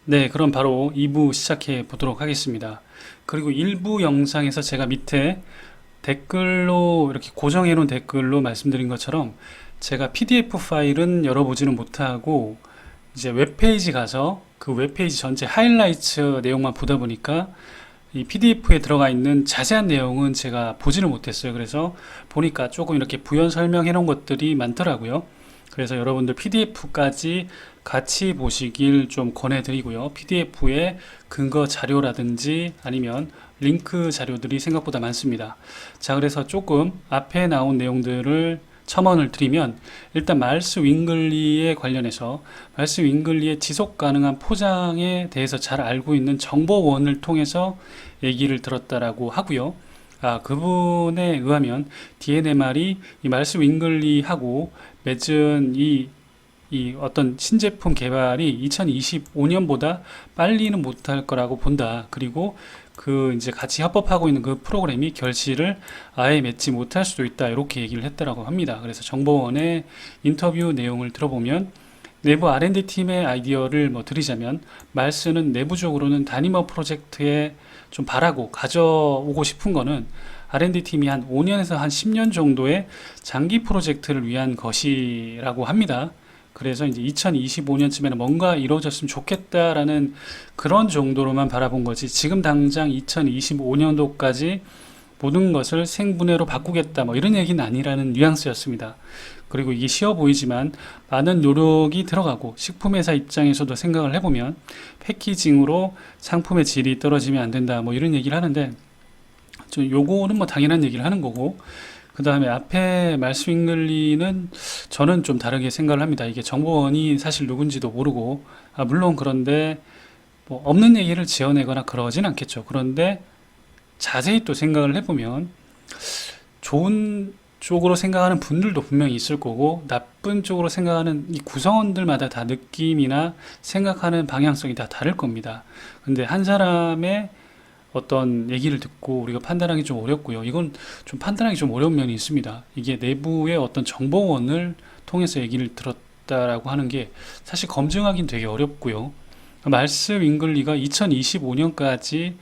네, 그럼 바로 2부 시작해 보도록 하겠습니다. 그리고 1부 영상에서 제가 밑에 댓글로 이렇게 고정해 놓은 댓글로 말씀드린 것처럼 제가 PDF 파일은 열어보지는 못하고 이제 웹페이지 가서 그 웹페이지 전체 하이라이트 내용만 보다 보니까 이 PDF에 들어가 있는 자세한 내용은 제가 보지는 못했어요. 그래서 보니까 조금 이렇게 부연 설명해 놓은 것들이 많더라고요. 그래서 여러분들 PDF까지 같이 보시길 좀 권해드리고요. PDF에 근거 자료라든지 아니면 링크 자료들이 생각보다 많습니다. 자, 그래서 조금 앞에 나온 내용들을 첨언을 드리면, 일단 말스 윙글리에 관련해서 말스 윙글리의 지속 가능한 포장에 대해서 잘 알고 있는 정보원을 통해서 얘기를 들었다라고 하고요. 그분에 의하면 DNMR이 이 말스 윙글리하고 맺은 이 어떤 신제품 개발이 2025년보다 빨리는 못할 거라고 본다. 그리고 그 이제 같이 협업하고 있는 그 프로그램이 결실을 아예 맺지 못할 수도 있다. 이렇게 얘기를 했다라고 합니다. 그래서 정보원의 인터뷰 내용을 들어보면 내부 R&D 팀의 아이디어를 뭐 드리자면, 말스는 내부적으로는 다니머 프로젝트에 좀 바라고 가져오고 싶은 거는 R&D 팀이 한 5년에서 한 10년 정도의 장기 프로젝트를 위한 것이라고 합니다. 그래서 이제 2025년쯤에는 뭔가 이루어졌으면 좋겠다라는 그런 정도로만 바라본 거지, 지금 당장 2025년도까지 모든 것을 생분해로 바꾸겠다 뭐 이런 얘기는 아니라는 뉘앙스였습니다. 그리고 이게 쉬워 보이지만 많은 노력이 들어가고, 식품회사 입장에서도 생각을 해보면 패키징으로 상품의 질이 떨어지면 안 된다 뭐 이런 얘기를 하는데, 좀 요거는 뭐 당연한 얘기를 하는 거고, 그 다음에 앞에 말스 윙글리는 저는 좀 다르게 생각을 합니다. 이게 정보원이 사실 누군지도 모르고, 물론 그런데 뭐 없는 얘기를 지어내거나 그러진 않겠죠. 그런데 자세히 또 생각을 해보면 좋은 쪽으로 생각하는 분들도 분명히 있을 거고, 나쁜 쪽으로 생각하는 이 구성원들마다 다 느낌이나 생각하는 방향성이 다 다를 겁니다. 근데 한 사람의 어떤 얘기를 듣고 우리가 판단하기 좀 어렵고요. 이건 좀 판단하기 좀 어려운 면이 있습니다. 이게 내부의 어떤 정보원을 통해서 얘기를 들었다라고 하는 게 사실 검증하기는 되게 어렵고요. 말스 윙글리가 2025년까지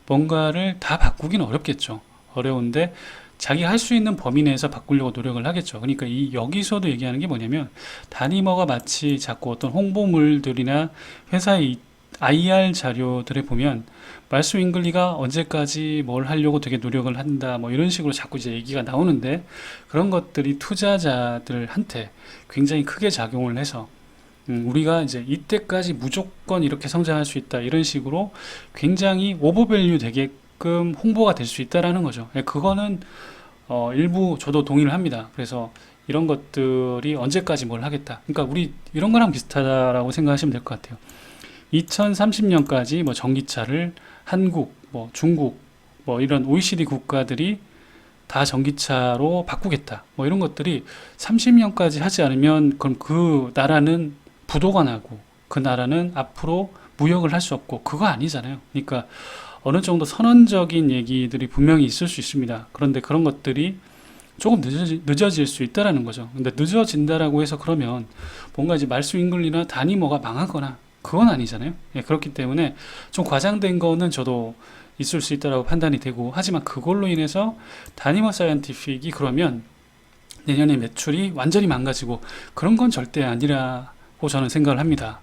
뭔가를 다 바꾸기는 어렵겠죠. 어려운데 자기가 할 수 있는 범위 내에서 바꾸려고 노력을 하겠죠. 그러니까 여기서도 얘기하는 게 뭐냐면, 다니머가 마치 자꾸 어떤 홍보물들이나 회사의 IR 자료들에 보면 말스 윙글리가 언제까지 뭘 하려고 되게 노력을 한다 뭐 이런 식으로 자꾸 이제 얘기가 나오는데, 그런 것들이 투자자들한테 굉장히 크게 작용을 해서 우리가 이제 이때까지 무조건 이렇게 성장할 수 있다 이런 식으로 굉장히 오버밸류 되게끔 홍보가 될 수 있다라는 거죠. 그거는 일부 저도 동의를 합니다. 그래서 이런 것들이 언제까지 뭘 하겠다, 그러니까 우리 이런 거랑 비슷하다라고 생각하시면 될 것 같아요. 2030년까지 뭐 전기차를 한국, 뭐 중국, 뭐 이런 OECD 국가들이 다 전기차로 바꾸겠다, 뭐 이런 것들이 30년까지 하지 않으면 그럼 그 나라는 부도가 나고 그 나라는 앞으로 무역을 할 수 없고, 그거 아니잖아요. 그러니까 어느 정도 선언적인 얘기들이 분명히 있을 수 있습니다. 그런데 그런 것들이 조금 늦어질 수 있다라는 거죠. 근데 늦어진다라고 해서 그러면 뭔가 이제 말스 윙글리나 다니머가 망하거나 그건 아니잖아요. 그렇기 때문에 좀 과장된 거는 저도 있을 수 있다라고 판단이 되고, 하지만 그걸로 인해서 다니머 사이언티픽이 그러면 내년에 매출이 완전히 망가지고 그런 건 절대 아니라고 저는 생각을 합니다.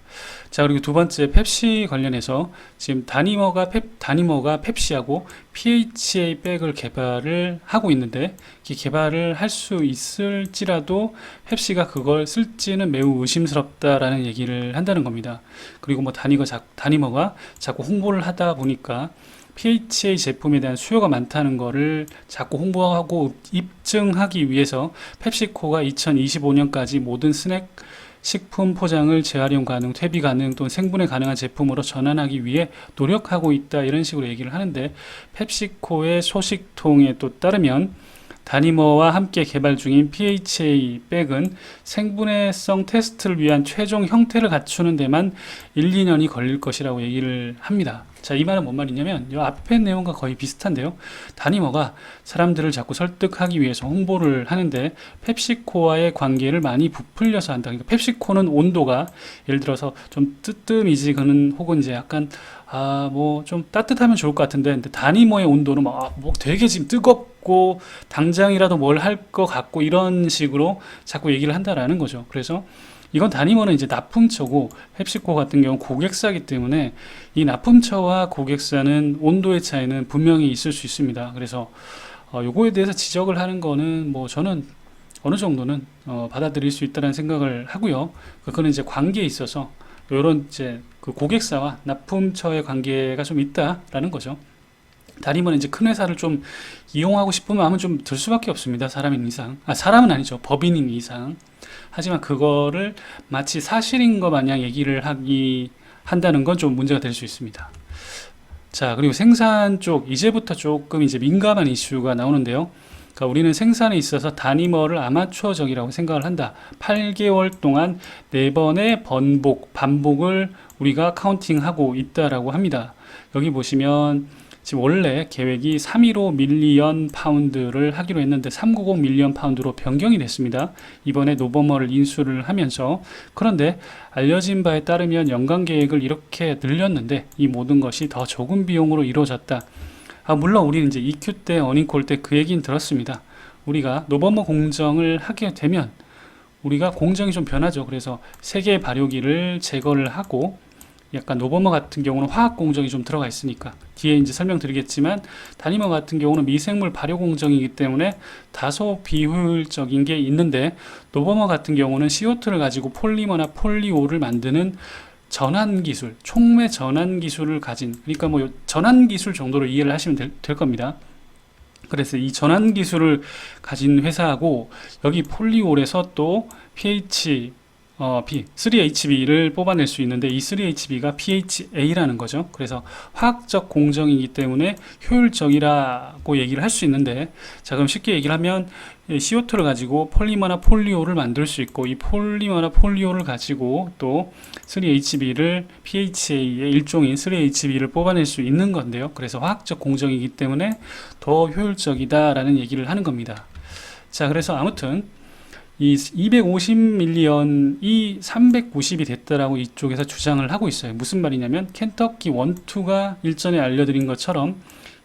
자, 그리고 두 번째, 펩시 관련해서 지금 다니머가 펩시하고 PHA 백을 개발을 하고 있는데, 이 개발을 할 수 있을지라도 펩시가 그걸 쓸지는 매우 의심스럽다라는 얘기를 한다는 겁니다. 그리고 뭐 다니머가 자꾸 홍보를 하다 보니까 PHA 제품에 대한 수요가 많다는 거를 자꾸 홍보하고 입증하기 위해서 펩시코가 2025년까지 모든 스낵 식품 포장을 재활용 가능, 퇴비 가능 또는 생분해 가능한 제품으로 전환하기 위해 노력하고 있다 이런 식으로 얘기를 하는데, 펩시코의 소식통에 또 따르면 다니머와 함께 개발 중인 PHA 백은 생분해성 테스트를 위한 최종 형태를 갖추는 데만 1, 2년이 걸릴 것이라고 얘기를 합니다. 자, 이 말은 뭔 말이냐면 이 앞에 내용과 거의 비슷한데요. 다니머가 사람들을 자꾸 설득하기 위해서 홍보를 하는데 펩시코와의 관계를 많이 부풀려서 한다. 그러니까 펩시코는 온도가 예를 들어서 좀 뜨뜻미지근 혹은 이제 약간 뭐 좀 따뜻하면 좋을 것 같은데, 근데 다니머의 온도는 뭐 되게 지금 뜨겁고 당장이라도 뭘 할 것 같고 이런 식으로 자꾸 얘기를 한다라는 거죠. 그래서 이건 다니머는 이제 납품처고 펩시코 같은 경우 고객사기 때문에 이 납품처와 고객사는 온도의 차이는 분명히 있을 수 있습니다. 그래서 요거에 대해서 지적을 하는 거는 뭐 저는 어느 정도는 받아들일 수 있다는 생각을 하고요. 그거는 이제 관계에 있어서 요런 이제 그 고객사와 납품처의 관계가 좀 있다라는 거죠. 다니머는 이제 큰 회사를 좀 이용하고 싶은 마음은 좀 들 수밖에 없습니다. 사람인 이상. 사람은 아니죠. 법인인 이상. 하지만 그거를 마치 사실인 것 마냥 얘기를 한다는 건 좀 문제가 될 수 있습니다. 자, 그리고 생산 쪽, 이제부터 조금 이제 민감한 이슈가 나오는데요. 그러니까 우리는 생산에 있어서 다니머를 아마추어적이라고 생각을 한다. 8개월 동안 4번의 반복을 우리가 카운팅하고 있다라고 합니다. 여기 보시면 지금 원래 계획이 315 밀리언 파운드를 하기로 했는데 390 밀리언 파운드로 변경이 됐습니다. 이번에 노버머를 인수를 하면서. 그런데 알려진 바에 따르면 연간 계획을 이렇게 늘렸는데 이 모든 것이 더 적은 비용으로 이루어졌다. 물론 우리는 이제 EQ 때 어닝콜 때 그 얘기는 들었습니다. 우리가 노버머 공정을 하게 되면 우리가 공정이 좀 변하죠. 그래서 세계 발효기를 제거를 하고, 약간 노버머 같은 경우는 화학 공정이 좀 들어가 있으니까 뒤에 이제 설명드리겠지만, 다니머 같은 경우는 미생물 발효 공정이기 때문에 다소 비효율적인 게 있는데, 노버머 같은 경우는 CO2를 가지고 폴리머나 폴리올을 만드는 전환 기술, 촉매 전환 기술을 가진, 그러니까 뭐 전환 기술 정도로 이해를 하시면 될 겁니다. 그래서 이 전환 기술을 가진 회사하고, 여기 폴리올에서 또 pH 3HB를 뽑아낼 수 있는데 이 3HB가 PHA라는 거죠. 그래서 화학적 공정이기 때문에 효율적이라고 얘기를 할 수 있는데, 자, 그럼 쉽게 얘기를 하면 CO2를 가지고 폴리머나 폴리올을 만들 수 있고, 이 폴리머나 폴리올을 가지고 또 3HB를 PHA의 일종인 3HB를 뽑아낼 수 있는 건데요. 그래서 화학적 공정이기 때문에 더 효율적이다라는 얘기를 하는 겁니다. 자, 그래서 아무튼 이 250밀리언이 390이 됐다라고 이쪽에서 주장을 하고 있어요. 무슨 말이냐면 켄터키 1, 2가 일전에 알려드린 것처럼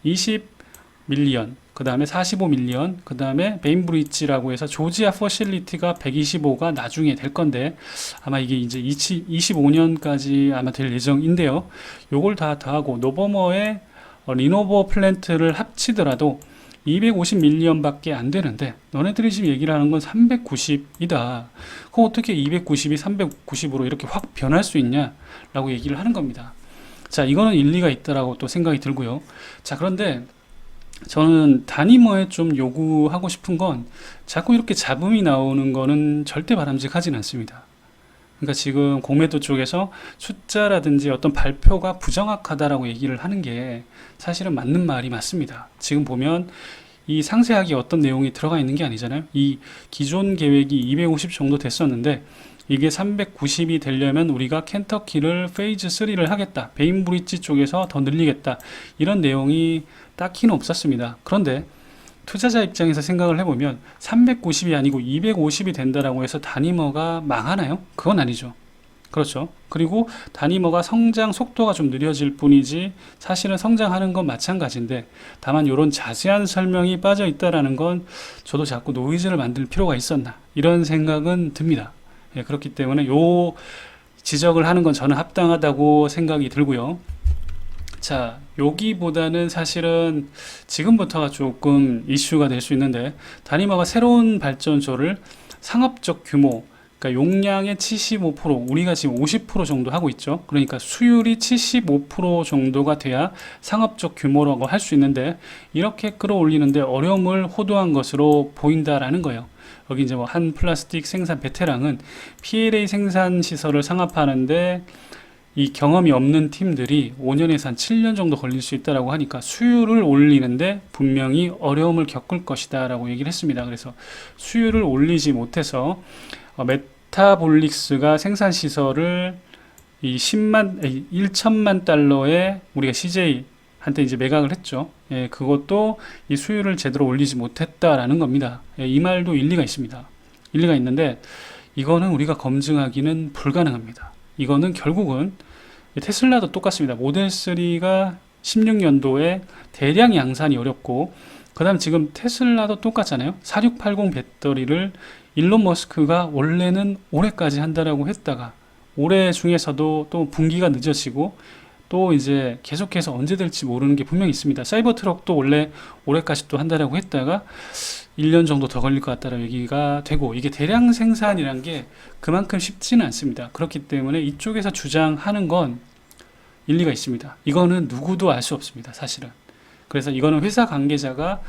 20밀리언, 그 다음에 45밀리언, 그 다음에 베인브리지라고 해서 조지아 퍼실리티가 125가 나중에 될 건데, 아마 이게 이제 25년까지 아마 될 예정인데요. 요걸 다 더하고 노버머의 리노버 플랜트를 합치더라도 250밀리언 밖에 안 되는데, 너네들이 지금 얘기를 하는 건 390이다. 그럼 어떻게 290이 390으로 이렇게 확 변할 수 있냐? 라고 얘기를 하는 겁니다. 자, 이거는 일리가 있다라고 또 생각이 들고요. 자, 그런데 저는 다니머에 좀 요구하고 싶은 건, 자꾸 이렇게 잡음이 나오는 거는 절대 바람직하진 않습니다. 그러니까 지금 공매도 쪽에서 숫자라든지 어떤 발표가 부정확하다라고 얘기를 하는 게 사실은 맞는 말이 맞습니다. 지금 보면 이 상세하게 어떤 내용이 들어가 있는 게 아니잖아요. 이 기존 계획이 250 정도 됐었는데 이게 390이 되려면 우리가 켄터키를 페이즈 3를 하겠다, 베인브리지 쪽에서 더 늘리겠다, 이런 내용이 딱히는 없었습니다. 그런데 투자자 입장에서 생각을 해보면 390이 아니고 250이 된다라고 해서 다니머가 망하나요? 그건 아니죠. 그렇죠. 그리고 다니머가 성장 속도가 좀 느려질 뿐이지 사실은 성장하는 건 마찬가지인데, 다만 이런 자세한 설명이 빠져 있다라는 건 저도 자꾸 노이즈를 만들 필요가 있었나, 이런 생각은 듭니다. 예, 그렇기 때문에 요 지적을 하는 건 저는 합당하다고 생각이 들고요. 자, 여기보다는 사실은 지금부터가 조금 이슈가 될 수 있는데, 다니머가 새로운 발전소를 상업적 규모, 그러니까 용량의 75%, 우리가 지금 50% 정도 하고 있죠. 그러니까 수율이 75% 정도가 돼야 상업적 규모라고 할 수 있는데, 이렇게 끌어올리는데 어려움을 호도한 것으로 보인다라는 거예요. 여기 이제 뭐 한 플라스틱 생산 베테랑은 PLA 생산 시설을 상업하는데 이 경험이 없는 팀들이 5년에서 한 7년 정도 걸릴 수 있다라고 하니까 수율을 올리는데 분명히 어려움을 겪을 것이다 라고 얘기를 했습니다. 그래서 수율을 올리지 못해서 메타볼릭스가 생산 시설을 이 1천만 달러에 우리가 CJ 한테 이제 매각을 했죠. 예, 그것도 이 수율을 제대로 올리지 못했다라는 겁니다. 예, 이 말도 일리가 있습니다. 일리가 있는데 이거는 우리가 검증하기는 불가능합니다. 이거는 결국은 테슬라도 똑같습니다. 모델 3가 16년도에 대량 양산이 어렵고, 그 다음 지금 테슬라도 똑같잖아요. 4680 배터리를 일론 머스크가 원래는 올해까지 한다라고 했다가 올해 중에서도 또 분기가 늦어지고 또 이제 계속해서 언제 될지 모르는 게 분명히 있습니다. 사이버 트럭도 원래 올해까지 또 한다라고 했다가 1년 정도 더 걸릴 것 같다라는 얘기가 되고, 이게 대량 생산이란 게 그만큼 쉽지는 않습니다. 그렇기 때문에 이쪽에서 주장하는 건 일리가 있습니다. 이거는 누구도 알 수 없습니다, 사실은. 그래서 이거는 회사 관계자가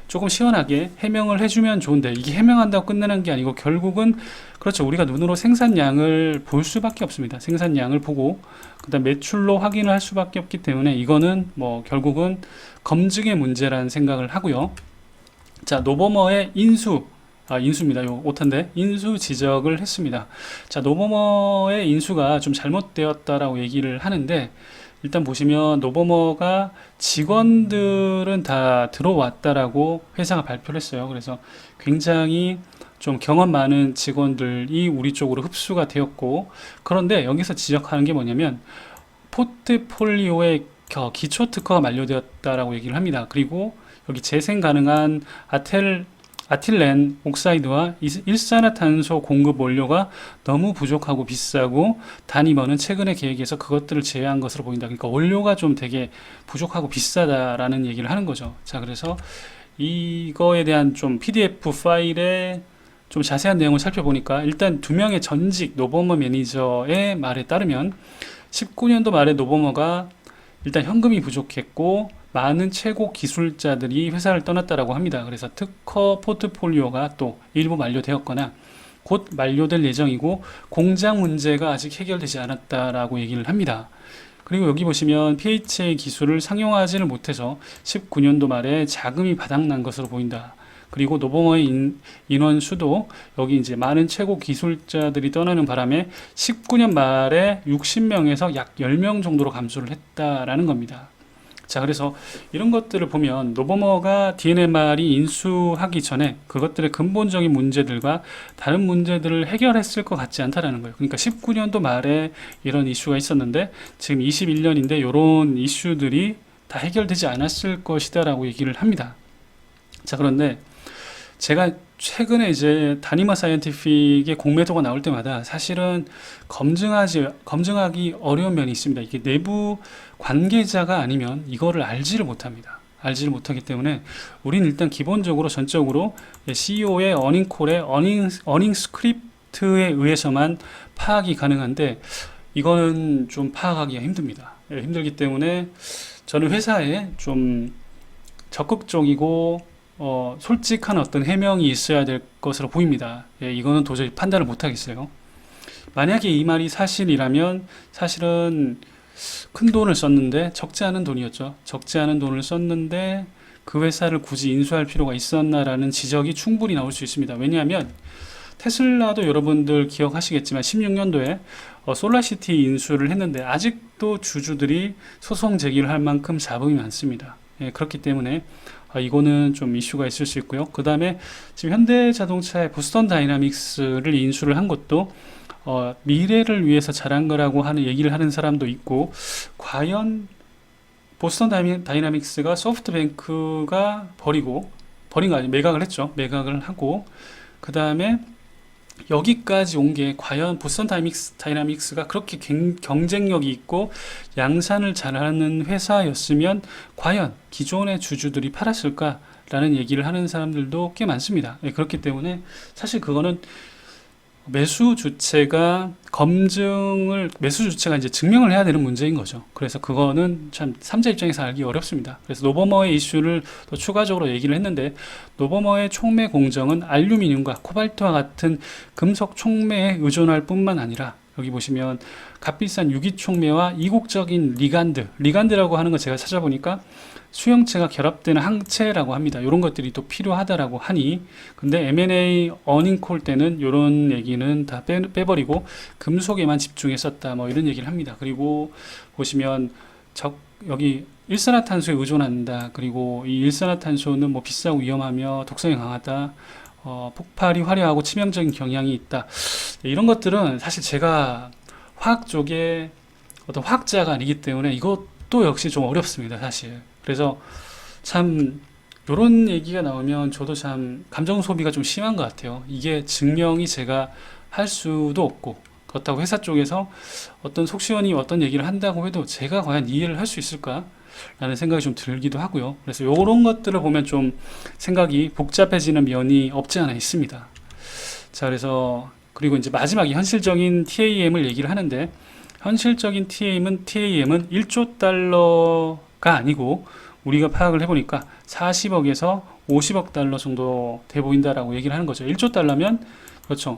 조금 시원하게 해명을 해주면 좋은데, 이게 해명한다고 끝나는 게 아니고 결국은 그렇죠, 우리가 눈으로 생산량을 볼 수밖에 없습니다. 생산량을 보고 그다음 매출로 확인을 할 수밖에 없기 때문에 이거는 뭐 결국은 검증의 문제라는 생각을 하고요. 자, 노버머의 인수입니다. 요 오타인데 인수 지적을 했습니다. 자, 노버머의 인수가 좀 잘못되었다라고 얘기를 하는데, 일단 보시면 노버머가 직원들은 다 들어왔다라고 회사가 발표를 했어요. 그래서 굉장히 좀 경험 많은 직원들이 우리 쪽으로 흡수가 되었고, 그런데 여기서 지적하는 게 뭐냐면 포트폴리오의 기초 특허가 만료되었다라고 얘기를 합니다. 그리고 여기 재생 가능한 아틸렌 옥사이드와 일산화탄소 공급 원료가 너무 부족하고 비싸고 다니머는 최근의 계획에서 그것들을 제외한 것으로 보인다. 그러니까 원료가 좀 되게 부족하고 비싸다라는 얘기를 하는 거죠. 자, 그래서 이거에 대한 좀 PDF 파일에 좀 자세한 내용을 살펴보니까, 일단 두 명의 전직 노버머 매니저의 말에 따르면 19년도 말에 노버머가 일단 현금이 부족했고 많은 최고 기술자들이 회사를 떠났다라고 합니다. 그래서 특허 포트폴리오가 또 일부 만료되었거나 곧 만료될 예정이고 공장 문제가 아직 해결되지 않았다라고 얘기를 합니다. 그리고 여기 보시면 PHA 기술을 상용화하지를 못해서 19년도 말에 자금이 바닥난 것으로 보인다. 그리고 노버머의 인원 수도 여기 이제 많은 최고 기술자들이 떠나는 바람에 19년 말에 60명에서 약 10명 정도로 감소를 했다라는 겁니다. 자, 그래서 이런 것들을 보면 노버머가 DNMR이 인수하기 전에 그것들의 근본적인 문제들과 다른 문제들을 해결했을 것 같지 않다라는 거예요. 그러니까 19년도 말에 이런 이슈가 있었는데 지금 21년인데 이런 이슈들이 다 해결되지 않았을 것이다라고 얘기를 합니다. 자, 그런데 제가 최근에 이제 다니마 사이언티픽의 공매도가 나올 때마다 사실은 검증하기 어려운 면이 있습니다. 이게 내부 관계자가 아니면 이거를 알지를 못합니다. 알지를 못하기 때문에 우리는 일단 기본적으로 전적으로 CEO의 어닝콜의 어닝 스크립트에 의해서만 파악이 가능한데, 이거는 좀 파악하기가 힘듭니다. 힘들기 때문에 저는 회사에 좀 적극적이고 솔직한 어떤 해명이 있어야 될 것으로 보입니다. 이거는 도저히 판단을 못 하겠어요. 만약에 이 말이 사실이라면 사실은 큰 돈을 썼는데 적지 않은 돈이었죠. 적지 않은 돈을 썼는데 그 회사를 굳이 인수할 필요가 있었나라는 지적이 충분히 나올 수 있습니다. 왜냐하면 테슬라도 여러분들 기억하시겠지만 16년도에 솔라시티 인수를 했는데 아직도 주주들이 소송 제기를 할 만큼 자금이 많습니다. 그렇기 때문에 이거는 좀 이슈가 있을 수 있고요. 그 다음에 지금 현대자동차의 보스턴 다이나믹스를 인수를 한 것도 미래를 위해서 잘한 거라고 하는 얘기를 하는 사람도 있고, 과연 보스턴 다이나믹스가 소프트뱅크가 버린 거 아니에요. 매각을 했죠. 매각을 하고 그 다음에 여기까지 온 게 과연 보스턴 다이나믹스가 그렇게 경쟁력이 있고 양산을 잘하는 회사였으면 과연 기존의 주주들이 팔았을까라는 얘기를 하는 사람들도 꽤 많습니다. 그렇기 때문에 사실 그거는 매수 주체가 이제 증명을 해야 되는 문제인 거죠. 그래서 그거는 참 삼자 입장에서 알기 어렵습니다. 그래서 노버머의 이슈를 또 추가적으로 얘기를 했는데, 노버머의 촉매 공정은 알루미늄과 코발트와 같은 금속 촉매에 의존할 뿐만 아니라 여기 보시면 값비싼 유기촉매와 이국적인 리간드라고 하는 거 제가 찾아보니까 수용체가 결합되는 항체라고 합니다. 이런 것들이 또 필요하다라고 하니, 근데 M&A 어닝콜 때는 이런 얘기는 다 빼버리고 금속에만 집중했었다, 뭐 이런 얘기를 합니다. 그리고 보시면 여기 일산화탄소에 의존한다. 그리고 이 일산화탄소는 뭐 비싸고 위험하며 독성이 강하다. 폭발이 화려하고 치명적인 경향이 있다. 이런 것들은 사실 제가 화학 쪽에 어떤 화학자가 아니기 때문에 이것도 역시 좀 어렵습니다, 사실. 그래서 참 요런 얘기가 나오면 저도 참 감정 소비가 좀 심한 것 같아요. 이게 증명이 제가 할 수도 없고, 그렇다고 회사 쪽에서 어떤 속시원이 어떤 얘기를 한다고 해도 제가 과연 이해를 할 수 있을까? 라는 생각이 좀 들기도 하고요. 그래서 요런 것들을 보면 좀 생각이 복잡해지는 면이 없지 않아 있습니다. 자, 그래서 그리고 이제 마지막에 현실적인 TAM을 얘기를 하는데, 현실적인 TAM은 1조 달러가 아니고 우리가 파악을 해보니까 40억에서 50억 달러 정도 돼 보인다라고 얘기를 하는 거죠. 1조 달러면 그렇죠.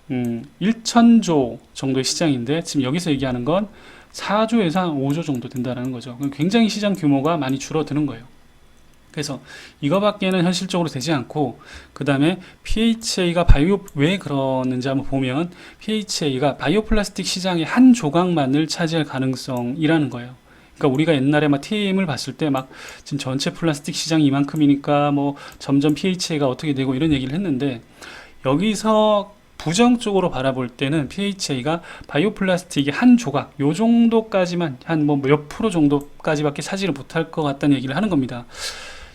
1천조 정도의 시장인데 지금 여기서 얘기하는 건 4조에서 한 5조 정도 된다는 거죠. 굉장히 시장 규모가 많이 줄어드는 거예요. 그래서 이거밖에는 현실적으로 되지 않고, 그 다음에 PHA가 왜 그러는지 한번 보면 PHA가 바이오 플라스틱 시장의 한 조각만을 차지할 가능성이라는 거예요. 그러니까 우리가 옛날에 막 TAM을 봤을 때 막 지금 전체 플라스틱 시장이 이만큼이니까 뭐 점점 PHA가 어떻게 되고 이런 얘기를 했는데, 여기서 부정적으로 바라볼 때는 PHA가 바이오 플라스틱의 한 조각, 요 정도까지만, 한 뭐 몇 프로 정도까지밖에 차지를 못할 것 같다는 얘기를 하는 겁니다.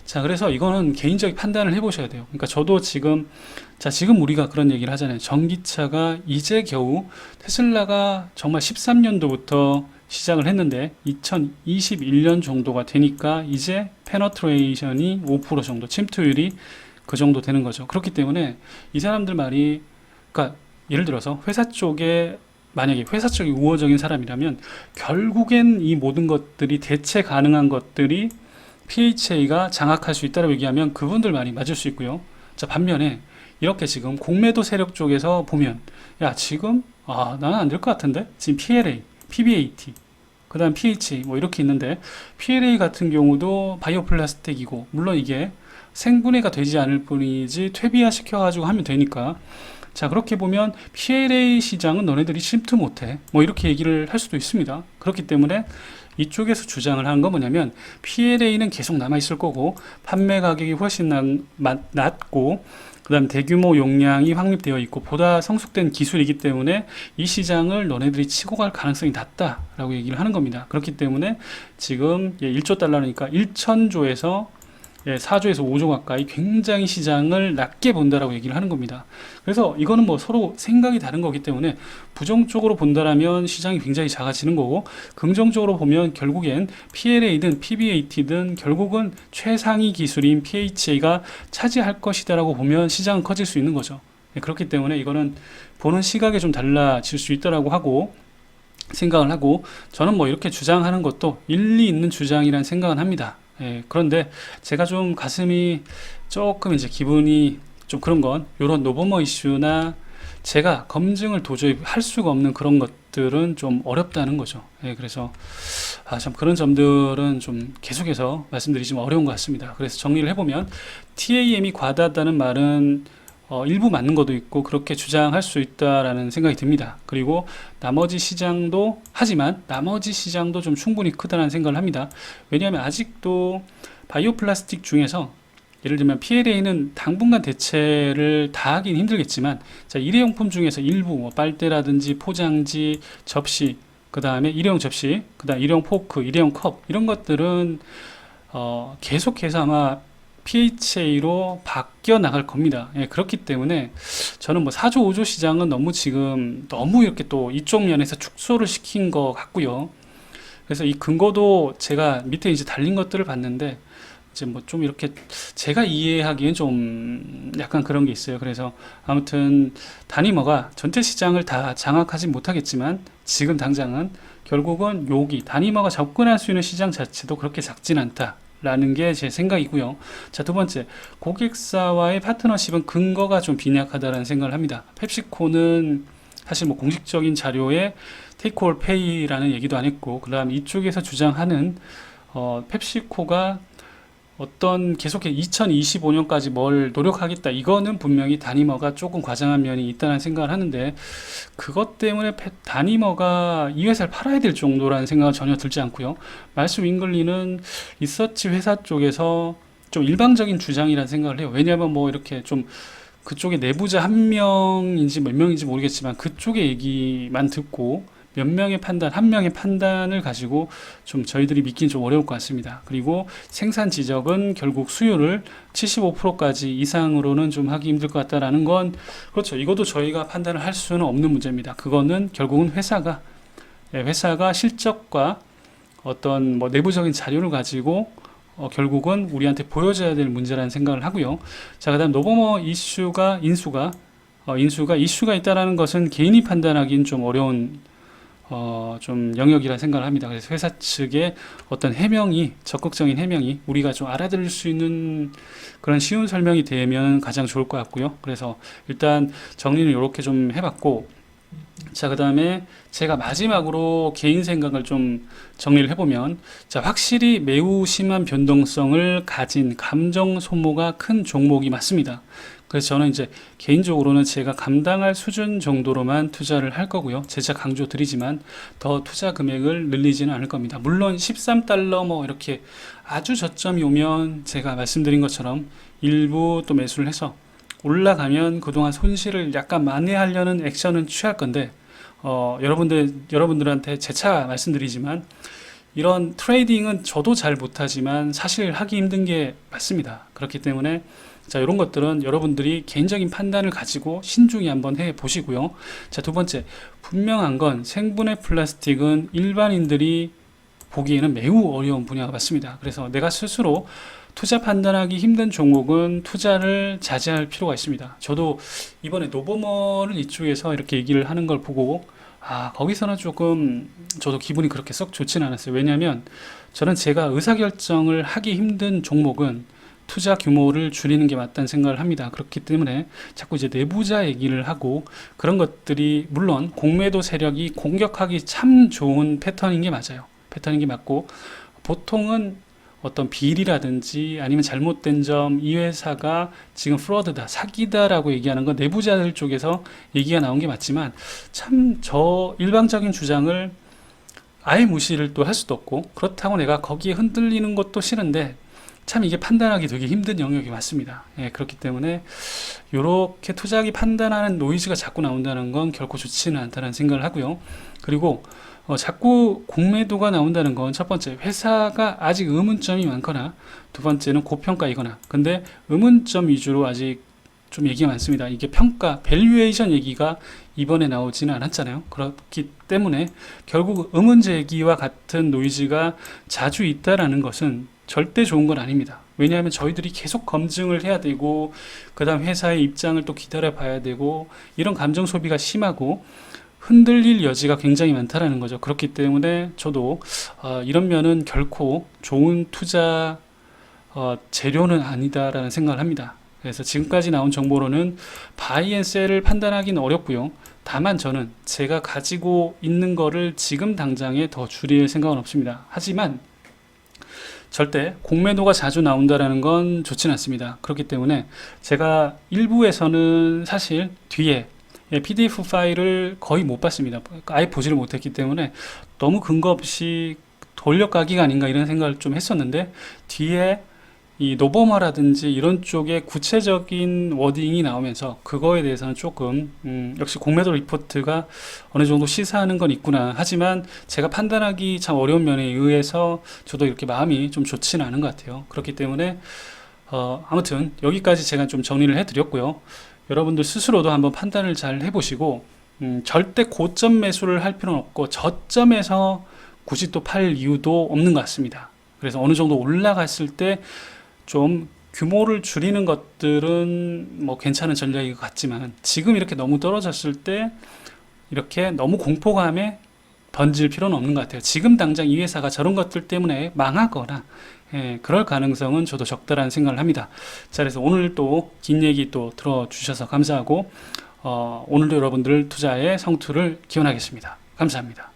자, 그래서 이거는 개인적인 판단을 해보셔야 돼요. 그러니까 저도 지금 우리가 그런 얘기를 하잖아요. 전기차가 이제 겨우, 테슬라가 정말 13년도부터 시작을 했는데 2021년 정도가 되니까 이제 페너트레이션이 5% 정도, 침투율이 그 정도 되는 거죠. 그렇기 때문에 이 사람들 말이, 그러니까 예를 들어서 만약에 회사 쪽이 우호적인 사람이라면 결국엔 이 모든 것들이, 대체 가능한 것들이 PHA가 장악할 수 있다고 얘기하면 그분들 말이 맞을 수 있고요. 자, 반면에 이렇게 지금 공매도 세력 쪽에서 보면, 야, 지금 나는 안 될 것 같은데, 지금 PLA, PBAT, 그 다음 PHA 뭐 이렇게 있는데, PLA 같은 경우도 바이오 플라스틱이고, 물론 이게 생분해가 되지 않을 뿐이지 퇴비화 시켜가지고 하면 되니까, 자, 그렇게 보면 PLA 시장은 너네들이 침투 못해, 뭐 이렇게 얘기를 할 수도 있습니다. 그렇기 때문에 이쪽에서 주장을 하는 건 뭐냐면, PLA는 계속 남아있을 거고 판매 가격이 훨씬 낮고, 그 다음 대규모 용량이 확립되어 있고 보다 성숙된 기술이기 때문에 이 시장을 너네들이 치고 갈 가능성이 낮다라고 얘기를 하는 겁니다. 그렇기 때문에 지금 1조 달러니까 1천조에서 4조에서 5조 가까이 굉장히 시장을 낮게 본다라고 얘기를 하는 겁니다. 그래서 이거는 뭐 서로 생각이 다른 거기 때문에 부정적으로 본다라면 시장이 굉장히 작아지는 거고, 긍정적으로 보면 결국엔 PLA든 PBAT든 결국은 최상위 기술인 PHA가 차지할 것이다라고 보면 시장은 커질 수 있는 거죠. 그렇기 때문에 이거는 보는 시각이 좀 달라질 수 있다라고 하고 생각을 하고, 저는 뭐 이렇게 주장하는 것도 일리 있는 주장이라는 생각은 합니다. 그런데 제가 좀 가슴이 조금 이제 기분이 좀 그런 건, 요런 노버머 이슈나 제가 검증을 도저히 할 수가 없는 그런 것들은 좀 어렵다는 거죠. 그래서 참 그런 점들은 좀 계속해서 말씀드리지만 어려운 것 같습니다. 그래서 정리를 해보면, TAM이 과다하다는 말은 일부 맞는 것도 있고 그렇게 주장할 수 있다라는 생각이 듭니다. 그리고 나머지 시장도 좀 충분히 크다는 생각을 합니다. 왜냐하면 아직도 바이오 플라스틱 중에서 예를 들면 PLA는 당분간 대체를 다 하긴 힘들겠지만, 자, 일회용품 중에서 일부 뭐 빨대라든지 포장지, 접시, 그 다음에 일회용 접시, 그 다음 일회용 포크, 일회용 컵, 이런 것들은 계속해서 아마 PHA로 바뀌어 나갈 겁니다. 그렇기 때문에 저는 뭐 4조 5조 시장은 너무 이렇게 또 이쪽 면에서 축소를 시킨 것 같고요. 그래서 이 근거도 제가 밑에 이제 달린 것들을 봤는데, 이제 뭐 좀 이렇게 제가 이해하기엔 좀 약간 그런 게 있어요. 그래서 아무튼 다니머가 전체 시장을 다 장악하지 못하겠지만 지금 당장은 결국은 다니머가 접근할 수 있는 시장 자체도 그렇게 작진 않다 라는 게 제 생각이고요. 자, 두 번째, 고객사와의 파트너십은 근거가 좀 빈약하다는 생각을 합니다. 펩시코는 사실 뭐 공식적인 자료에 테이크 올 페이라는 얘기도 안 했고, 그다음 이쪽에서 주장하는 펩시코가 어떤 계속해 2025년까지 뭘 노력하겠다, 이거는 분명히 다니머가 조금 과장한 면이 있다는 생각을 하는데, 그것 때문에 다니머가 이 회사를 팔아야 될 정도라는 생각은 전혀 들지 않고요. 말스 윙글리는 리서치 회사 쪽에서 좀 일방적인 주장이라는 생각을 해요. 왜냐하면 뭐 이렇게 좀 그쪽에 내부자 한 명인지 몇 명인지 모르겠지만 그쪽의 얘기만 듣고 몇 명의 판단, 한 명의 판단을 가지고 좀 저희들이 믿긴 좀 어려울 것 같습니다. 그리고 생산 지적은 결국 수요를 75%까지 이상으로는 좀 하기 힘들 것 같다라는 건, 그렇죠. 이것도 저희가 판단을 할 수는 없는 문제입니다. 그거는 결국은 회사가 실적과 어떤 뭐 내부적인 자료를 가지고 결국은 우리한테 보여줘야 될 문제라는 생각을 하고요. 자, 그다음 노버머 이슈가 있다라는 것은 개인이 판단하기는 좀 어려운 좀 영역이라 생각을 합니다. 그래서 회사 측의 어떤 적극적인 해명이 우리가 좀 알아들을 수 있는 그런 쉬운 설명이 되면 가장 좋을 것 같고요. 그래서 일단 정리는 이렇게 좀 해봤고, 자, 그 다음에 제가 마지막으로 개인 생각을 좀 정리를 해보면, 자, 확실히 매우 심한 변동성을 가진 감정 소모가 큰 종목이 맞습니다. 그래서 저는 이제 개인적으로는 제가 감당할 수준 정도로만 투자를 할 거고요. 재차 강조 드리지만 더 투자 금액을 늘리지는 않을 겁니다. 물론 13달러 뭐 이렇게 아주 저점이 오면 제가 말씀드린 것처럼 일부 또 매수를 해서 올라가면 그동안 손실을 약간 만회하려는 액션은 취할 건데, 여러분들한테 재차 말씀드리지만 이런 트레이딩은 저도 잘 못하지만 사실 하기 힘든 게 맞습니다. 그렇기 때문에 자, 이런 것들은 여러분들이 개인적인 판단을 가지고 신중히 한번 해 보시고요. 자, 두 번째, 분명한 건 생분해 플라스틱은 일반인들이 보기에는 매우 어려운 분야가 맞습니다. 그래서 내가 스스로 투자 판단하기 힘든 종목은 투자를 자제할 필요가 있습니다. 저도 이번에 노버머를 이쪽에서 이렇게 얘기를 하는 걸 보고, 거기서는 조금 저도 기분이 그렇게 썩 좋지는 않았어요. 왜냐하면 저는 제가 의사결정을 하기 힘든 종목은 투자 규모를 줄이는 게 맞다는 생각을 합니다. 그렇기 때문에 자꾸 이제 내부자 얘기를 하고 그런 것들이, 물론 공매도 세력이 공격하기 참 좋은 패턴인 게 맞아요. 패턴인 게 맞고, 보통은 어떤 비리라든지 아니면 잘못된 점, 이 회사가 지금 프로드다, 사기다라고 얘기하는 건 내부자들 쪽에서 얘기가 나온 게 맞지만, 참 저 일방적인 주장을 아예 무시를 또 할 수도 없고, 그렇다고 내가 거기에 흔들리는 것도 싫은데 참 이게 판단하기 되게 힘든 영역이 맞습니다. 예, 그렇기 때문에 이렇게 투자하기 판단하는 노이즈가 자꾸 나온다는 건 결코 좋지는 않다는 생각을 하고요. 그리고 자꾸 공매도가 나온다는 건, 첫 번째, 회사가 아직 의문점이 많거나, 두 번째는 고평가이거나. 근데 의문점 위주로 아직 좀 얘기가 많습니다. 이게 평가, 밸류에이션 얘기가 이번에 나오지는 않았잖아요. 그렇기 때문에 결국 의문 제기와 같은 노이즈가 자주 있다라는 것은 절대 좋은 건 아닙니다. 왜냐하면 저희들이 계속 검증을 해야 되고, 그 다음 회사의 입장을 또 기다려 봐야 되고, 이런 감정 소비가 심하고 흔들릴 여지가 굉장히 많다라는 거죠. 그렇기 때문에 저도 이런 면은 결코 좋은 투자 재료는 아니다라는 생각을 합니다. 그래서 지금까지 나온 정보로는 바이 앤 셀을 판단하기는 어렵고요. 다만 저는 제가 가지고 있는 거를 지금 당장에 더 줄일 생각은 없습니다. 하지만 절대 공매도가 자주 나온다라는 건 좋지는 않습니다. 그렇기 때문에 제가 일부에서는 사실 뒤에 PDF 파일을 거의 못 봤습니다. 아예 보지를 못했기 때문에 너무 근거 없이 돌려가기가 아닌가 이런 생각을 좀 했었는데, 뒤에 이 노버머라든지 이런 쪽에 구체적인 워딩이 나오면서 그거에 대해서는 조금 역시 공매도 리포트가 어느 정도 시사하는 건 있구나. 하지만 제가 판단하기 참 어려운 면에 의해서 저도 이렇게 마음이 좀 좋지는 않은 것 같아요. 그렇기 때문에 아무튼 여기까지 제가 좀 정리를 해드렸고요. 여러분들 스스로도 한번 판단을 잘 해보시고, 절대 고점 매수를 할 필요는 없고 저점에서 굳이 또 팔 이유도 없는 것 같습니다. 그래서 어느 정도 올라갔을 때 좀 규모를 줄이는 것들은 뭐 괜찮은 전략인 것 같지만, 지금 이렇게 너무 떨어졌을 때 이렇게 너무 공포감에 던질 필요는 없는 것 같아요. 지금 당장 이 회사가 저런 것들 때문에 망하거나 그럴 가능성은 저도 적다라는 생각을 합니다. 자, 그래서 오늘 또 긴 얘기 또 들어주셔서 감사하고, 오늘도 여러분들 투자의 성투를 기원하겠습니다. 감사합니다.